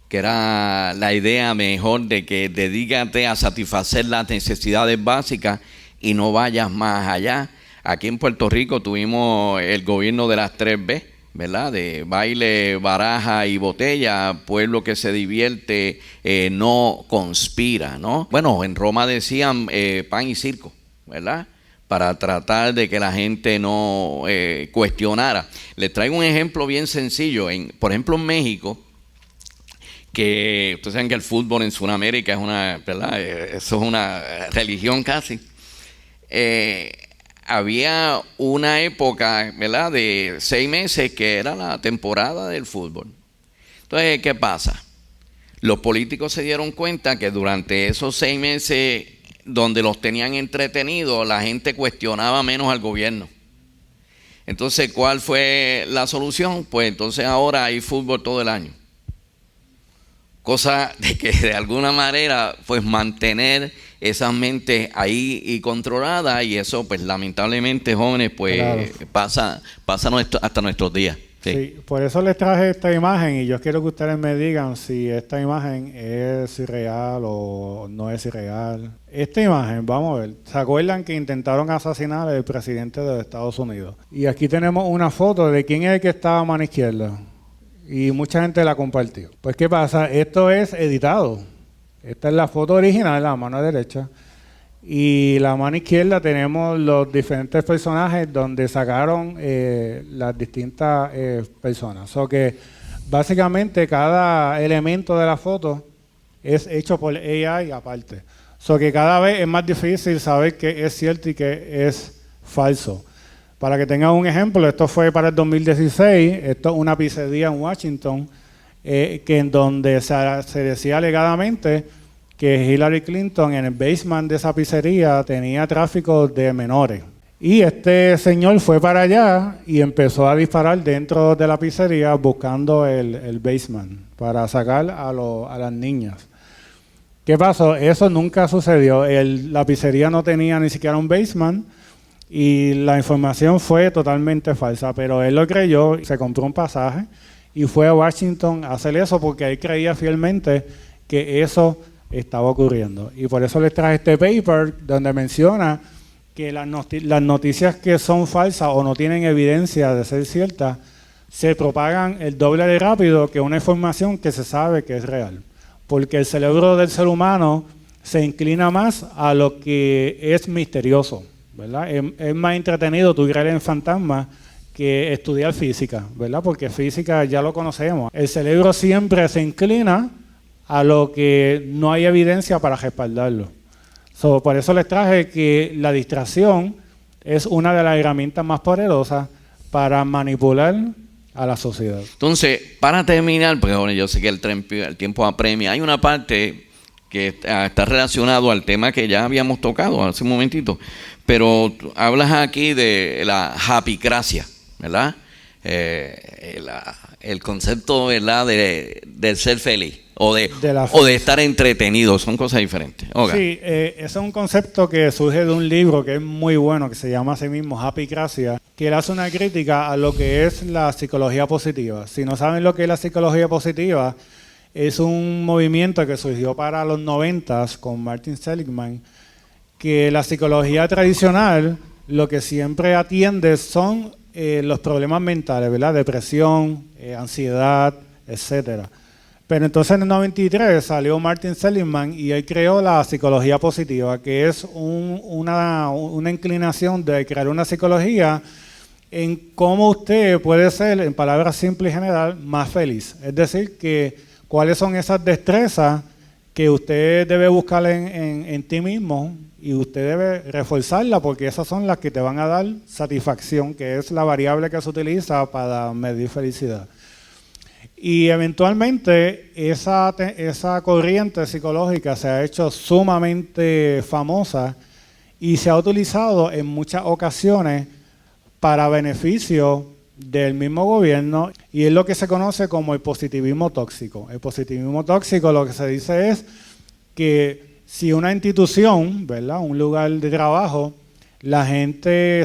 que era la idea mejor de que dedícate a satisfacer las necesidades básicas y no vayas más allá. Aquí en Puerto Rico tuvimos el gobierno de las 3B, ¿verdad? De baile, baraja y botella, pueblo que se divierte, no conspira, ¿no? Bueno, en Roma decían pan y circo, ¿verdad? Para tratar de que la gente no cuestionara. Les traigo un ejemplo bien sencillo. Por ejemplo, en México, que ustedes saben que el fútbol en Sudamérica es una, ¿verdad? Eso es una religión casi. Había una época, ¿verdad?, de 6 meses que era la temporada del fútbol. Entonces, ¿qué pasa? Los políticos se dieron cuenta que durante esos 6 meses donde los tenían entretenidos, la gente cuestionaba menos al gobierno. Entonces, ¿cuál fue la solución? Pues entonces ahora hay fútbol todo el año. Cosa de que de alguna manera, pues mantener esas mentes ahí y controladas, y eso pues lamentablemente, jóvenes, pues claro, pasa hasta nuestros días. Sí. Sí, por eso les traje esta imagen y yo quiero que ustedes me digan si esta imagen es irreal o no es irreal. Esta imagen, vamos a ver, ¿se acuerdan que intentaron asesinar al presidente de Estados Unidos? Y aquí tenemos una foto de quién es el que estaba a mano izquierda y mucha gente la compartió. Pues ¿qué pasa? Esto es editado. Esta es la foto original, la mano derecha. Y la mano izquierda tenemos los diferentes personajes donde sacaron las distintas personas. So que básicamente cada elemento de la foto es hecho por AI aparte. So que cada vez es más difícil saber qué es cierto y qué es falso. Para que tengan un ejemplo, esto fue para el 2016, esto es una pizzería en Washington, que en donde se decía alegadamente que Hillary Clinton en el basement de esa pizzería tenía tráfico de menores. Y este señor fue para allá y empezó a disparar dentro de la pizzería buscando el basement para sacar a las niñas. ¿Qué pasó? Eso nunca sucedió. La pizzería no tenía ni siquiera un basement y la información fue totalmente falsa, pero él lo creyó, se compró un pasaje y fue a Washington a hacer eso porque él creía fielmente que eso estaba ocurriendo. Y por eso les traje este paper donde menciona que las noticias que son falsas o no tienen evidencia de ser ciertas se propagan el doble de rápido que una información que se sabe que es real. Porque el cerebro del ser humano se inclina más a lo que es misterioso, ¿verdad? Es más entretenido tú creer en fantasmas que estudiar física, ¿verdad? Porque física ya lo conocemos. El cerebro siempre se inclina a lo que no hay evidencia para respaldarlo. Por eso les traje que la distracción es una de las herramientas más poderosas para manipular a la sociedad. Entonces, para terminar, porque bueno, yo sé que el tiempo apremia, hay una parte que está relacionado al tema que ya habíamos tocado hace un momentito, pero hablas aquí de la japicracia, ¿verdad? el concepto, ¿verdad?, del ser feliz o de estar entretenido, son cosas diferentes. Sí, ese es un concepto que surge de un libro que es muy bueno, que se llama así mismo Happy Gracia, que él hace una crítica a lo que es la psicología positiva. Si no saben lo que es la psicología positiva, es un movimiento que surgió para los 90s con Martin Seligman, que la psicología tradicional lo que siempre atiende son los problemas mentales, ¿verdad? Depresión, ansiedad, etcétera. Pero entonces en el 93 salió Martin Seligman y él creó la psicología positiva, que es una inclinación de crear una psicología en cómo usted puede ser, en palabras simples y general, más feliz. Es decir, que cuáles son esas destrezas que usted debe buscar en ti mismo y usted debe reforzarla, porque esas son las que te van a dar satisfacción, que es la variable que se utiliza para medir felicidad. Y eventualmente esa corriente psicológica se ha hecho sumamente famosa y se ha utilizado en muchas ocasiones para beneficio del mismo gobierno, y es lo que se conoce como el positivismo tóxico. El positivismo tóxico, lo que se dice es que si una institución, ¿verdad?, un lugar de trabajo, la gente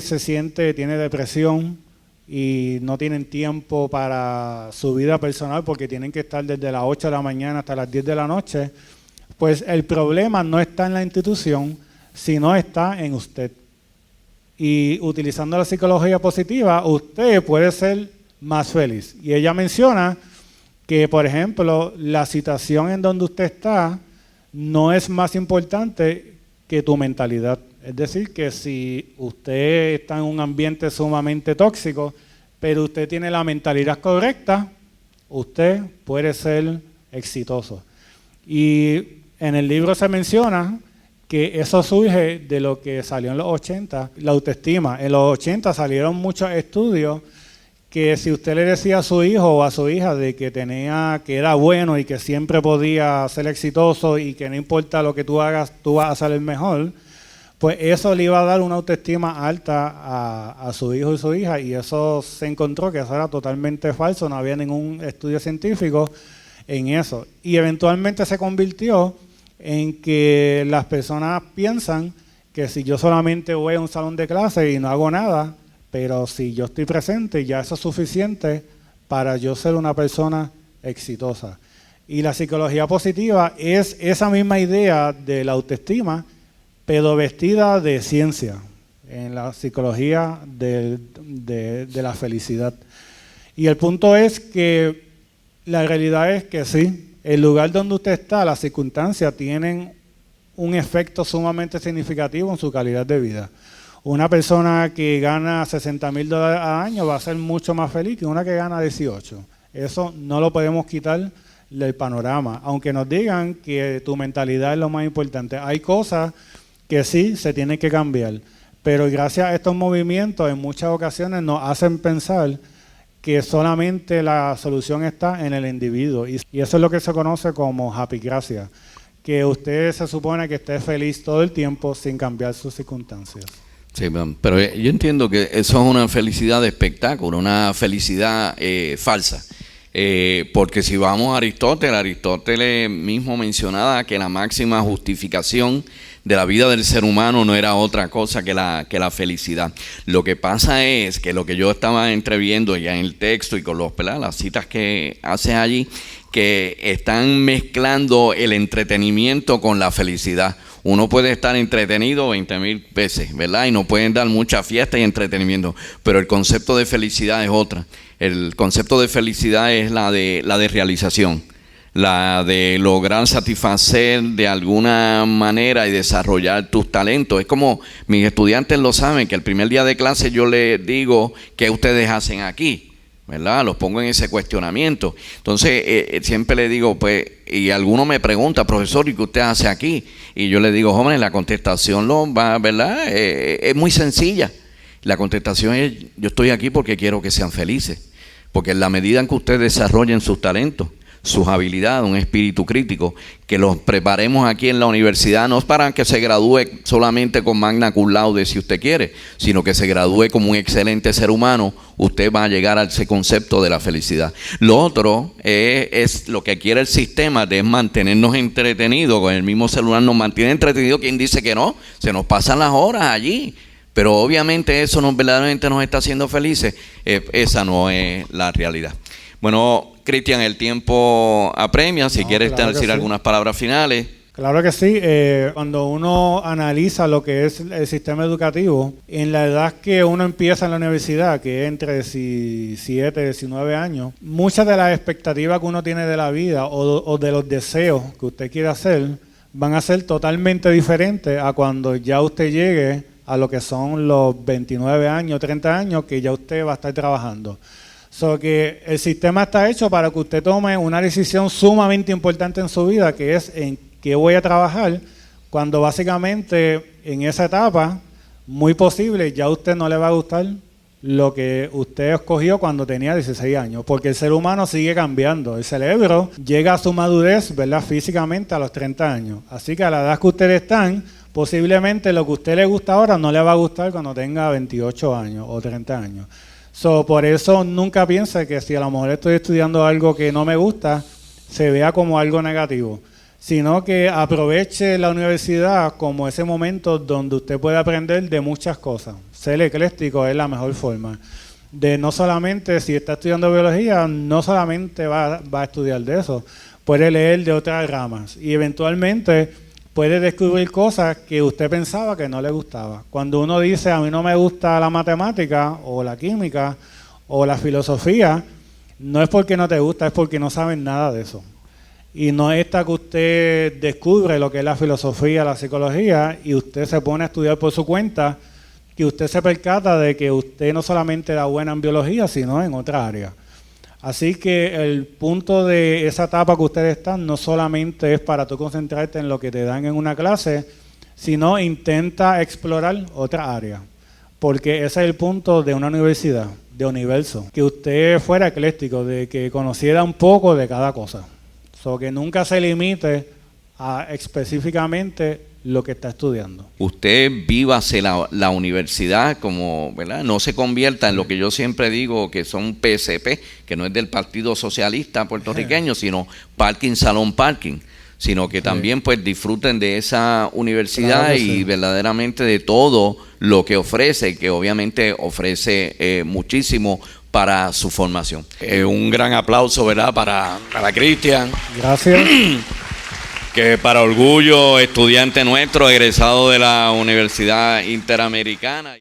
tiene depresión y no tienen tiempo para su vida personal porque tienen que estar desde las 8 de la mañana hasta las 10 de la noche, pues el problema no está en la institución, sino está en usted. Y utilizando la psicología positiva, usted puede ser más feliz. Y ella menciona que, por ejemplo, la situación en donde usted está no es más importante que tu mentalidad. Es decir, que si usted está en un ambiente sumamente tóxico, pero usted tiene la mentalidad correcta, usted puede ser exitoso. Y en el libro se menciona que eso surge de lo que salió en los 80, la autoestima. En los 80 salieron muchos estudios que si usted le decía a su hijo o a su hija de que era bueno y que siempre podía ser exitoso y que no importa lo que tú hagas, tú vas a ser el mejor, pues eso le iba a dar una autoestima alta a su hijo y su hija, y eso se encontró que eso era totalmente falso, no había ningún estudio científico en eso. Y eventualmente se convirtió en que las personas piensan que si yo solamente voy a un salón de clase y no hago nada, pero si yo estoy presente, ya eso es suficiente para yo ser una persona exitosa. Y la psicología positiva es esa misma idea de la autoestima, pero vestida de ciencia, en la psicología de la felicidad. Y el punto es que la realidad es que sí, el lugar donde usted está, las circunstancias tienen un efecto sumamente significativo en su calidad de vida. Una persona que gana $60,000 al año va a ser mucho más feliz que una que gana 18. Eso no lo podemos quitar del panorama, aunque nos digan que tu mentalidad es lo más importante. Hay cosas que sí se tienen que cambiar, pero gracias a estos movimientos en muchas ocasiones nos hacen pensar que solamente la solución está en el individuo, y eso es lo que se conoce como happy gracia, que usted se supone que esté feliz todo el tiempo sin cambiar sus circunstancias. Sí, pero yo entiendo que eso es una felicidad de espectáculo, una felicidad falsa. Porque si vamos a Aristóteles mismo mencionaba que la máxima justificación de la vida del ser humano no era otra cosa que la felicidad. Lo que pasa es que lo que yo estaba entreviendo ya en el texto y con las citas que hace allí, que están mezclando el entretenimiento con la felicidad. Uno puede estar entretenido 20,000 veces, ¿verdad? Y nos pueden dar mucha fiesta y entretenimiento, pero el concepto de felicidad es otra. El concepto de felicidad es la de realización, la de lograr satisfacer de alguna manera y desarrollar tus talentos. Es como mis estudiantes lo saben, que el primer día de clase yo les digo qué ustedes hacen aquí, ¿verdad? Los pongo en ese cuestionamiento. Entonces, siempre les digo, pues, y alguno me pregunta, profesor, ¿y qué usted hace aquí? Y yo le digo, jóvenes, la contestación ¿verdad? Es muy sencilla. La contestación es, yo estoy aquí porque quiero que sean felices. Porque en la medida en que ustedes desarrollen sus talentos, sus habilidades, un espíritu crítico, que los preparemos aquí en la universidad, no es para que se gradúe solamente con magna cum laude si usted quiere, sino que se gradúe como un excelente ser humano. Usted va a llegar a ese concepto de la felicidad. Lo otro es lo que quiere el sistema, de mantenernos entretenidos. Con el mismo celular nos mantiene entretenidos. ¿Quién dice que no? Se nos pasan las horas allí. Pero obviamente eso verdaderamente nos está haciendo felices. Esa no es la realidad. Bueno, Cristian, el tiempo apremia. Si quieres decir algunas palabras finales. Claro que sí. Cuando uno analiza lo que es el sistema educativo, en la edad que uno empieza en la universidad, que es entre 17 y 19 años, muchas de las expectativas que uno tiene de la vida o de los deseos que usted quiere hacer van a ser totalmente diferentes a cuando ya usted llegue a lo que son los 29 años, 30 años, que ya usted va a estar trabajando. So que el sistema está hecho para que usted tome una decisión sumamente importante en su vida, que es en qué voy a trabajar, cuando básicamente en esa etapa, muy posible, ya a usted no le va a gustar lo que usted escogió cuando tenía 16 años, porque el ser humano sigue cambiando. El cerebro llega a su madurez, ¿verdad?, físicamente a los 30 años. Así que a la edad que ustedes están, posiblemente lo que a usted le gusta ahora no le va a gustar cuando tenga 28 años o 30 años. Por eso nunca piense que si a lo mejor estoy estudiando algo que no me gusta, se vea como algo negativo, sino que aproveche la universidad como ese momento donde usted puede aprender de muchas cosas. Ser ecléctico es la mejor forma. De no solamente, si está estudiando biología, no solamente va a estudiar de eso, puede leer de otras ramas y eventualmente puede descubrir cosas que usted pensaba que no le gustaba. Cuando uno dice, a mí no me gusta la matemática o la química o la filosofía, no es porque no te gusta, es porque no saben nada de eso. Y no es hasta que usted descubre lo que es la filosofía, la psicología, y usted se pone a estudiar por su cuenta, que usted se percata de que usted no solamente era buena en biología, sino en otra área. Así que el punto de esa etapa que ustedes están no solamente es para tú concentrarte en lo que te dan en una clase, sino intenta explorar otra área, porque ese es el punto de una universidad, de universo, que usted fuera ecléctico, de que conociera un poco de cada cosa, que nunca se limite a específicamente lo que está estudiando. Usted vívase la universidad como, ¿verdad? No se convierta en lo que yo siempre digo que son PSP, que no es del Partido Socialista puertorriqueño, sino parking, salón, parking, sino que también pues disfruten de esa universidad, claro, y verdaderamente de todo lo que ofrece, que obviamente ofrece muchísimo para su formación. Un gran aplauso, ¿verdad?, para Cristian. Gracias. Que para orgullo, estudiante nuestro, egresado de la Universidad Interamericana.